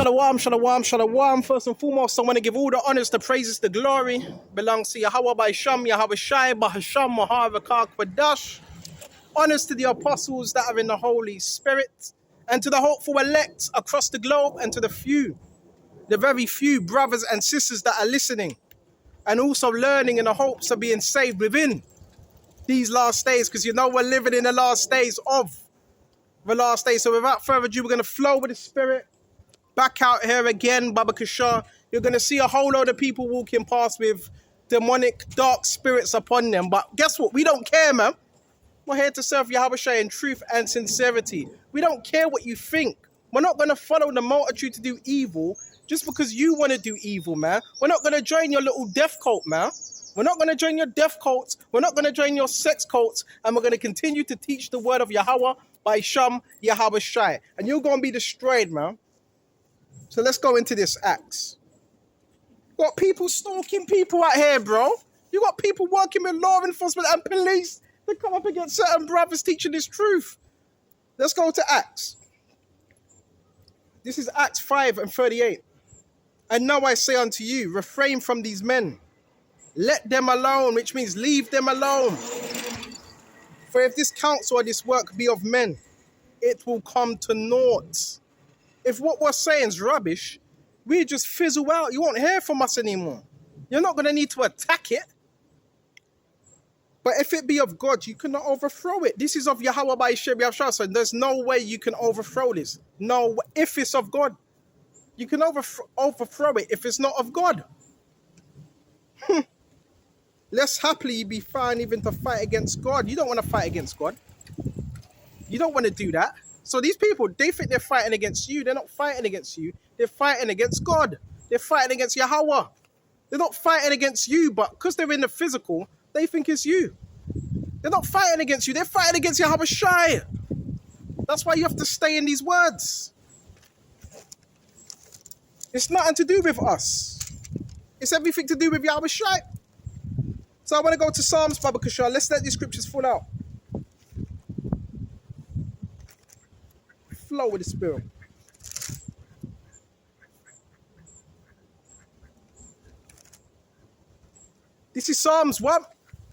Shalom, shalom, shalom. First and foremost, I want to give all the honors, the praises, the glory belongs to Yahweh by Sham, Yahweh Shai, Bahasham, Mahavakar, Kwadash. Honors to the apostles that are in the Holy Spirit, and to the hopeful elect across the globe, and to the few, the very few brothers and sisters that are listening, and also learning in the hopes of being saved within these last days, because you know we're living in the last days of the last days. So without further ado, we're going to flow with the Spirit. Back out here again, Baba Kashar. You're going to see a whole load of people walking past with demonic, dark spirits upon them. But guess what? We don't care, man. We're here to serve Yahweh Shai in truth and sincerity. We don't care what you think. We're not going to follow the multitude to do evil just because you want to do evil, man. We're not going to join your little death cult, man. We're not going to join your death cults. We're not going to join your sex cults. And we're going to continue to teach the word of Yahweh by Sham, Yahweh Shai. And you're going to be destroyed, man. So let's go into this Acts. You got people stalking people out here, bro. You got people working with law enforcement and police to come up against certain brothers teaching this truth. Let's go to Acts. This is Acts 5 and 38. And now I say unto you, refrain from these men. Let them alone, which means leave them alone. For if this counsel or this work be of men, it will come to naught. If what we're saying is rubbish, we just fizzle out. You won't hear from us anymore. You're not going to need to attack it. But if it be of God, you cannot overthrow it. This is of Yahweh by Shebiyah. So there's no way you can overthrow this. No, if it's of God, you can overthrow it if it's not of God. Less happily be found even to fight against God. You don't want to fight against God. You don't want to do that. So these people, they think they're fighting against you. They're not fighting against you. They're fighting against God. They're fighting against Yahweh. They're not fighting against you, but because they're in the physical, they think it's you. They're not fighting against you. They're fighting against Yahweh Shai. That's why you have to stay in these words. It's nothing to do with us. It's everything to do with Yahweh Shai. So I want to go to Psalms, Baba Kashar. Let's let these scriptures fall out. Flow with the Spirit. This is Psalms 1.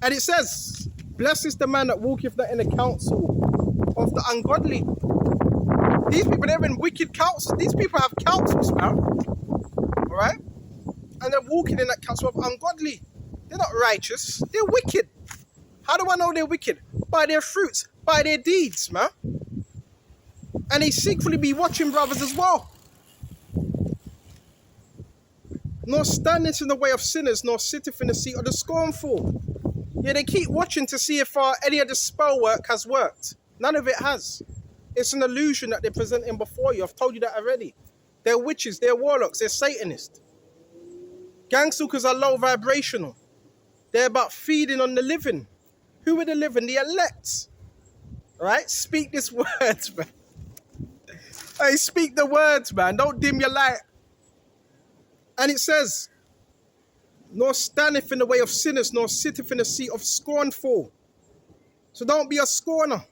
And it says, blessed is the man that walketh not in the counsel of the ungodly. These people, they're in wicked counsels. These people have counsels, man. Alright? And they're walking in that counsel of ungodly. They're not righteous. They're wicked. How do I know they're wicked? By their fruits. By their deeds, man. And they secretly be watching brothers as well. Nor standeth in the way of sinners, nor sitteth in the seat of the scornful. Yeah, they keep watching to see if any of the spell work has worked. None of it has. It's an illusion that they're presenting before you. I've told you that already. They're witches, they're warlocks, they're Satanists. Gangstalkers are low vibrational. They're about feeding on the living. Who are the living? The elect. Right? Speak this words, man. Hey, speak the words, man. Don't dim your light. And it says, nor standeth in the way of sinners, nor sitteth in the seat of scornful. So don't be a scorner.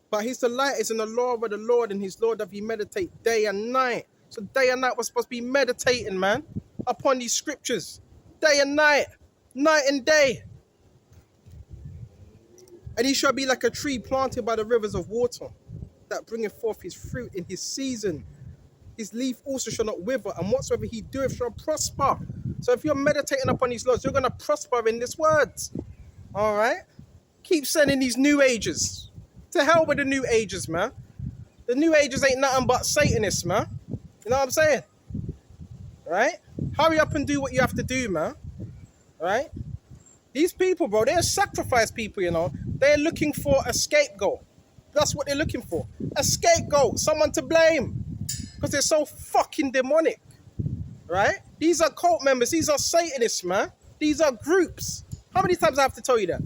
But his delight is in the law of the Lord, and his law doth he meditate day and night. So day and night we're supposed to be meditating, man, upon these scriptures. Day and night. Night and day. And he shall be like a tree planted by the rivers of water, that bringeth forth his fruit in his season. His leaf also shall not wither, and whatsoever he doeth shall prosper. So if you're meditating upon these laws, you're going to prosper in this words. All right? Keep sending these new ages. To hell with the new ages, man. The new ages ain't nothing but Satanists, man. You know what I'm saying? All right? Hurry up and do what you have to do, man. All right? These people, bro, they're sacrifice people, you know. They're looking for a scapegoat. That's what they're looking for. A scapegoat, someone to blame. Because they're so fucking demonic. Right? These are cult members. These are Satanists, man. These are groups. How many times I have to tell you that?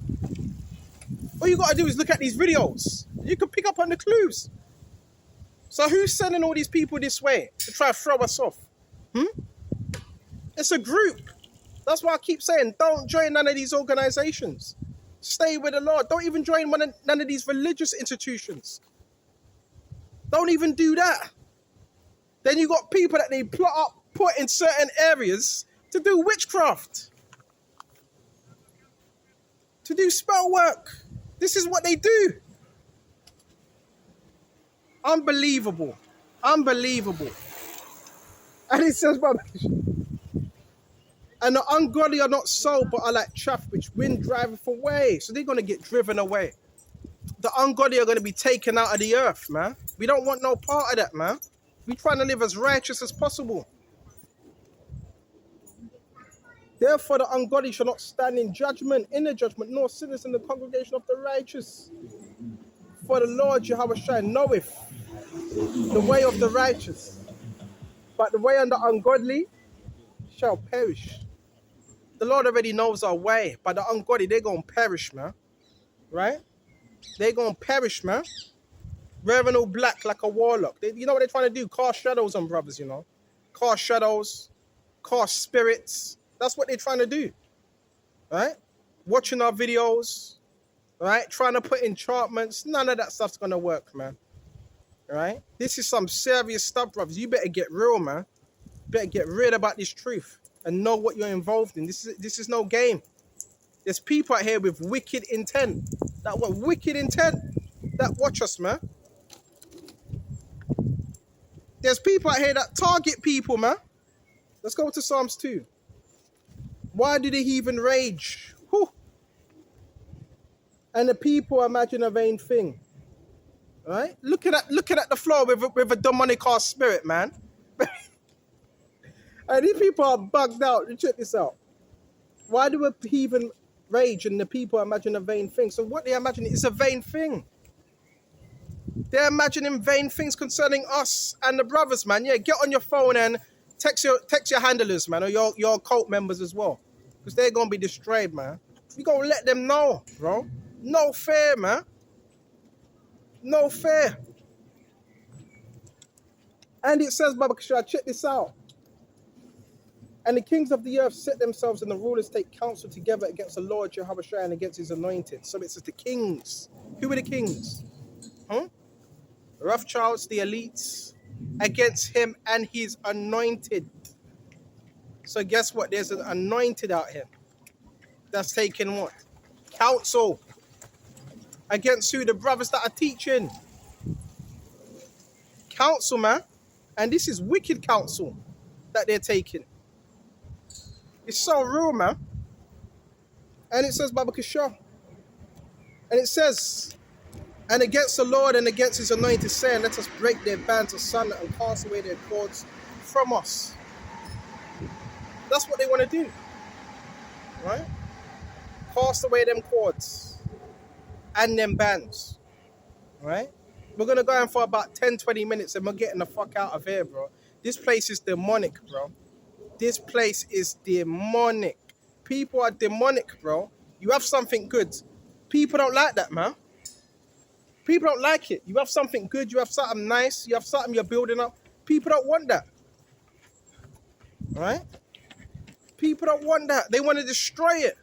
All you got to do is look at these videos. You can pick up on the clues. So who's sending all these people this way to try to throw us off? It's a group. That's why I keep saying, don't join none of these organizations. Stay with the Lord. Don't even join none of these religious institutions. Don't even do that. Then you got people that they put in certain areas to do witchcraft, to do spell work. This is what they do. Unbelievable. Unbelievable. And it says, and the ungodly are not so, but are like chaff which wind driveth away. So they're going to get driven away. The ungodly are going to be taken out of the earth, man. We don't want no part of that, man. We're trying to live as righteous as possible. Therefore, the ungodly shall not stand in the judgment, nor sinners in the congregation of the righteous. For the Lord Jehovah knoweth the way of the righteous, but the way of the ungodly shall perish. The Lord already knows our way, but the ungodly, they're going to perish, man. Right? They're going to perish, man. Wearing all black like a warlock. You know what they're trying to do? Cast shadows on brothers, you know. Cast shadows, cast spirits. That's what they're trying to do. Right? Watching our videos. Right? Trying to put enchantments. None of that stuff's going to work, man. Right? This is some serious stuff, brothers. You better get real, man. Better get real about this truth and know what you're involved in. This is no game. There's people out here with wicked intent. That want wicked intent. That watch us, man. There's people out here that target people, man. Let's go to Psalms 2. Why do the heathen rage? Whew. And the people imagine a vain thing. Right? Looking at the floor with a demonic spirit, man. And these people are bugged out. Check this out. Why do a heathen rage and the people imagine a vain thing? So what they imagine is a vain thing. They're imagining vain things concerning us and the brothers, man. Yeah, get on your phone and text your handlers, man, or your cult members as well. Because they're going to be destroyed, man. We going to let them know, bro. No fair, man. No fair. And it says, Baba Kashar, check this out. And the kings of the earth set themselves and the rulers take counsel together against the Lord Jehovah and against his anointed. So it says the kings. Who are the kings? Rothschilds, the elites, against him and his anointed. So guess what? There's an anointed out here that's taking what? Counsel. Against who? The brothers that are teaching. Counsel, man. And this is wicked counsel that they're taking. It's so real, man. And it says, Baba Kishah. And it says, and against the Lord and against his anointed, saying, let us break their bands asunder and cast away their cords from us. That's what they want to do. Right? Cast away them cords and them bands. Right? We're going to go in for about 10-20 minutes and we're getting the fuck out of here, bro. This place is demonic, bro. This place is demonic. People are demonic, bro. You have something good. People don't like that, man. People don't like it. You have something good. You have something nice. You have something you're building up. People don't want that. Right? People don't want that. They want to destroy it.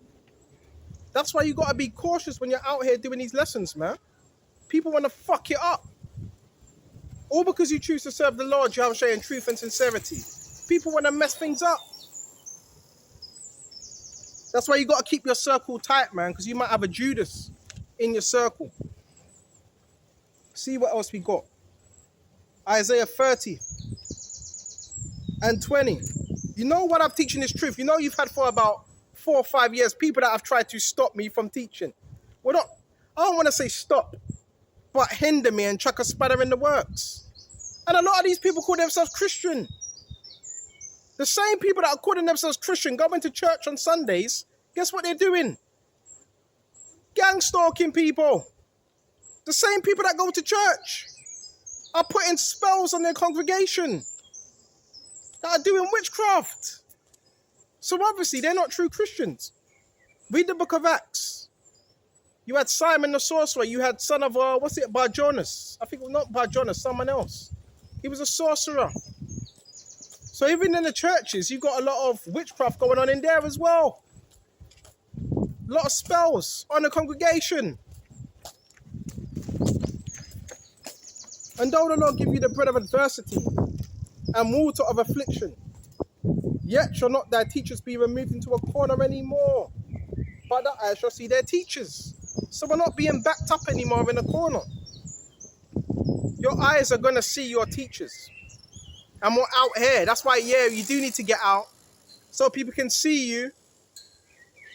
That's why you got to be cautious when you're out here doing these lessons, man. People want to fuck it up. All because you choose to serve the Lord, Jehovah in truth and sincerity. People want to mess things up. That's why you got to keep your circle tight, man, because you might have a Judas in your circle. See what else we got. Isaiah 30 and 20. You know what I'm teaching is truth. You know you've had for about 4 or 5 years people that have tried to stop me from teaching. Well, I don't want to say stop, but hinder me and chuck a spanner in the works. And a lot of these people call themselves Christian. The same people that are calling themselves Christian, going to church on Sundays, guess what they're doing? Gang stalking people. The same people that go to church are putting spells on their congregation. That are doing witchcraft. So obviously they're not true Christians. Read the book of Acts. You had Simon the sorcerer. You had son of, Bar Jonas. I think it was not Bar Jonas, someone else. He was a sorcerer. So even in the churches, you've got a lot of witchcraft going on in there as well. A lot of spells on the congregation. And though the Lord give you the bread of adversity, and water of affliction. Yet shall not thy teachers be removed into a corner anymore, but the eyes shall see their teachers. So we're not being backed up anymore in a corner. Your eyes are going to see your teachers. And we're out here. That's why, yeah, you do need to get out so people can see you,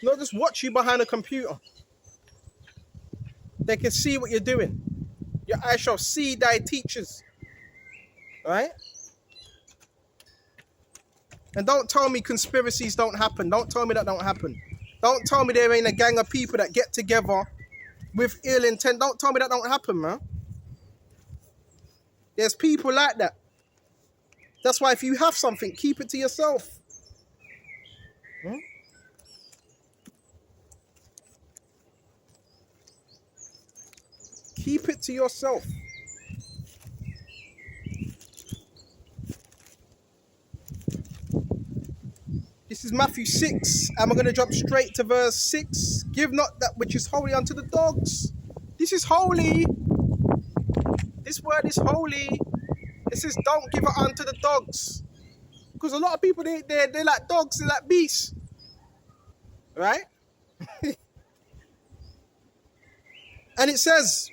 not just watch you behind a computer. They can see what you're doing. Your eyes shall see thy teachers. Right? And don't tell me conspiracies don't happen. Don't tell me that don't happen. Don't tell me there ain't a gang of people that get together with ill intent. Don't tell me that don't happen, man. There's people like that. That's why if you have something, keep it to yourself. Keep it to yourself. This is Matthew 6, and we're going to jump straight to verse 6. Give not that which is holy unto the dogs. This is holy. This word is holy. It says don't give it unto the dogs. Because a lot of people, they're like dogs, they're like beasts. Right? And it says,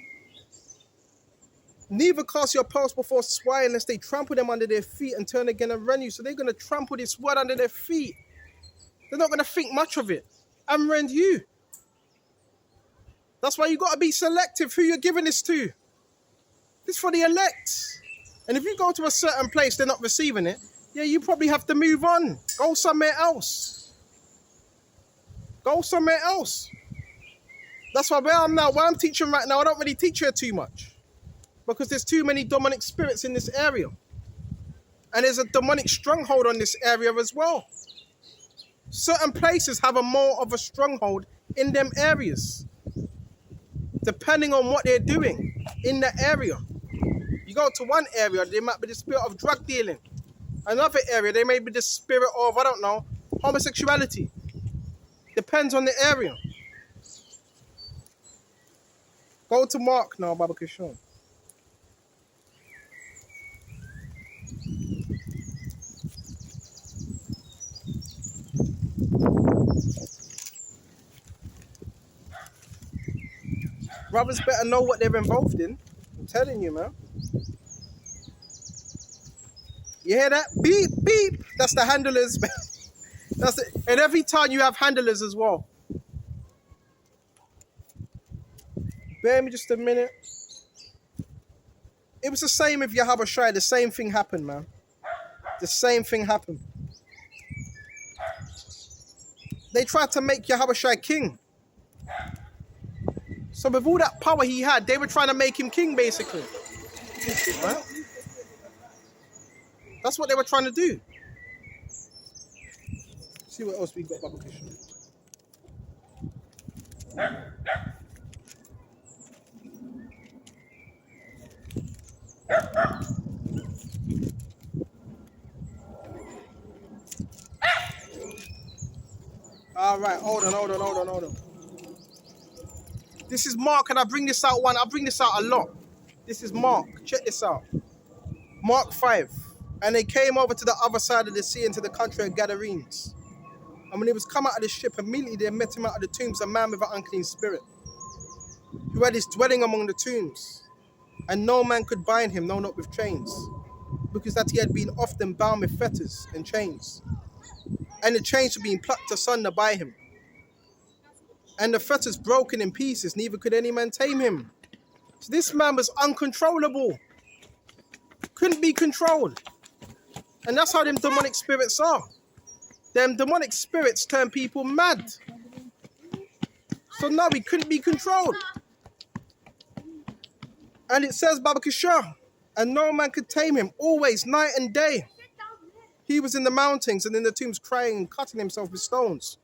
neither cast your pearls before swine, unless they trample them under their feet and turn again and rend you. So they're going to trample this word under their feet. They're not going to think much of it and rend you. That's why you got to be selective who you're giving this to. This is for the elect. And if you go to a certain place, they're not receiving it, yeah, you probably have to move on. Go somewhere else. Go somewhere else. That's why where I'm now, where I'm teaching right now, I don't really teach here too much. Because there's too many demonic spirits in this area. And there's a demonic stronghold on this area as well. Certain places have a more of a stronghold in them areas, depending on what they're doing in that area. You go to one area, there might be the spirit of drug dealing. Another area, there may be the spirit of, I don't know, homosexuality. Depends on the area. Go to Mark now, Baba Kishon. Brothers better know what they're involved in. I'm telling you, man. You hear that? Beep, beep. That's the handlers. That's it. And every time you have handlers as well. Bear me just a minute. It was the same with Yahushua. The same thing happened, man. The same thing happened. They tried to make Yahushua king. So with all that power he had, they were trying to make him king, basically. Right? That's what they were trying to do. See what else we got, Baba Krishna. All right, hold on. This is Mark, and I bring this out a lot. This is Mark. Check this out. Mark 5. And they came over to the other side of the sea into the country of Gadarenes. And when he was come out of the ship, immediately they met him out of the tombs, a man with an unclean spirit, who had his dwelling among the tombs. And no man could bind him, no, not with chains, because that he had been often bound with fetters and chains. And the chains were being plucked asunder by him. And the fetters broken in pieces, neither could any man tame him. So this man was uncontrollable. Couldn't be controlled. And that's how them demonic spirits are. Them demonic spirits turn people mad. So no, he couldn't be controlled. And it says, Baba Kishah, and no man could tame him, always, night and day. He was in the mountains and in the tombs crying and cutting himself with stones.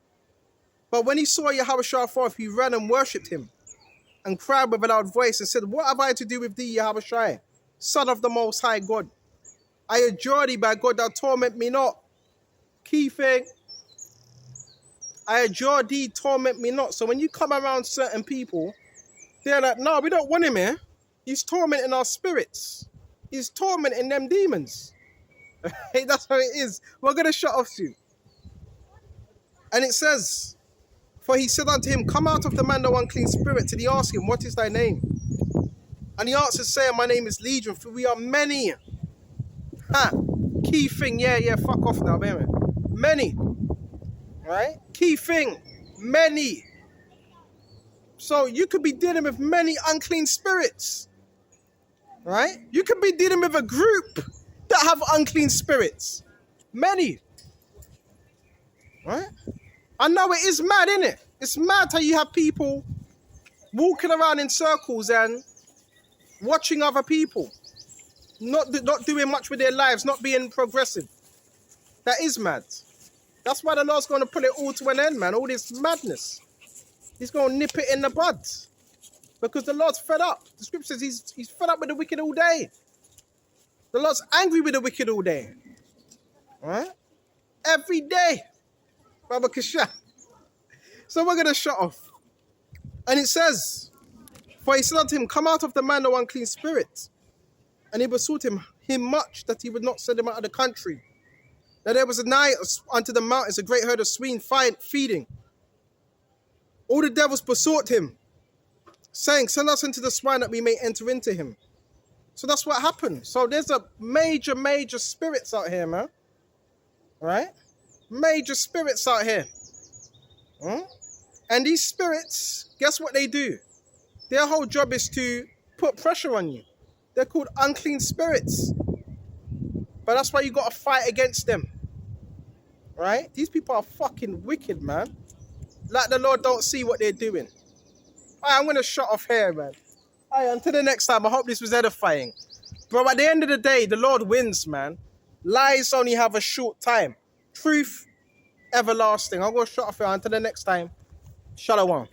But when he saw Yahushua forth, he ran and worshipped him and cried with a loud voice and said, what have I to do with thee, Yahushua, Son of the Most High God? I adjure thee by God, thou torment me not. Key thing, I adjure thee, torment me not. So when you come around certain people, they're like, no, we don't want him here. He's tormenting our spirits. He's tormenting them demons. Hey, that's how it is. We're going to shut off soon. And it says, for he said unto him, come out of the man, thou unclean spirit. Till he asked him, what is thy name? And he answered, saying, my name is Legion, for we are many. Ha! Key thing, yeah, fuck off now, baby. Many. Right? Key thing, many. So you could be dealing with many unclean spirits. Right? You could be dealing with a group that have unclean spirits. Many. Right? I know it is mad, isn't it? It's mad how you have people walking around in circles and watching other people. Not doing much with their lives, not being progressive. That is mad. That's why the Lord's going to put it all to an end, man. All this madness. He's going to nip it in the bud. Because the Lord's fed up. The scripture says he's fed up with the wicked all day. The Lord's angry with the wicked all day. All right? Every day. Baba Kasha. So we're going to shut off. And it says, for he said unto him, come out of the man, the unclean spirit. And he besought him much that he would not send him out of the country. Now there was a nigh unto the mountains a great herd of swine feeding. All the devils besought him, saying, send us into the swine that we may enter into him. So that's what happened. So there's a major spirits out here, man. Right? Major spirits out here. And these spirits, guess what they do? Their whole job is to put pressure on you. They're called unclean spirits. But that's why you got to fight against them. Right? These people are fucking wicked, man. Like the Lord don't see what they're doing. All right, I'm going to shut off here, man. All right, until the next time, I hope this was edifying. Bro, at the end of the day, the Lord wins, man. Lies only have a short time. Truth, everlasting. I'm going to shut off here. Until the next time, Shalom.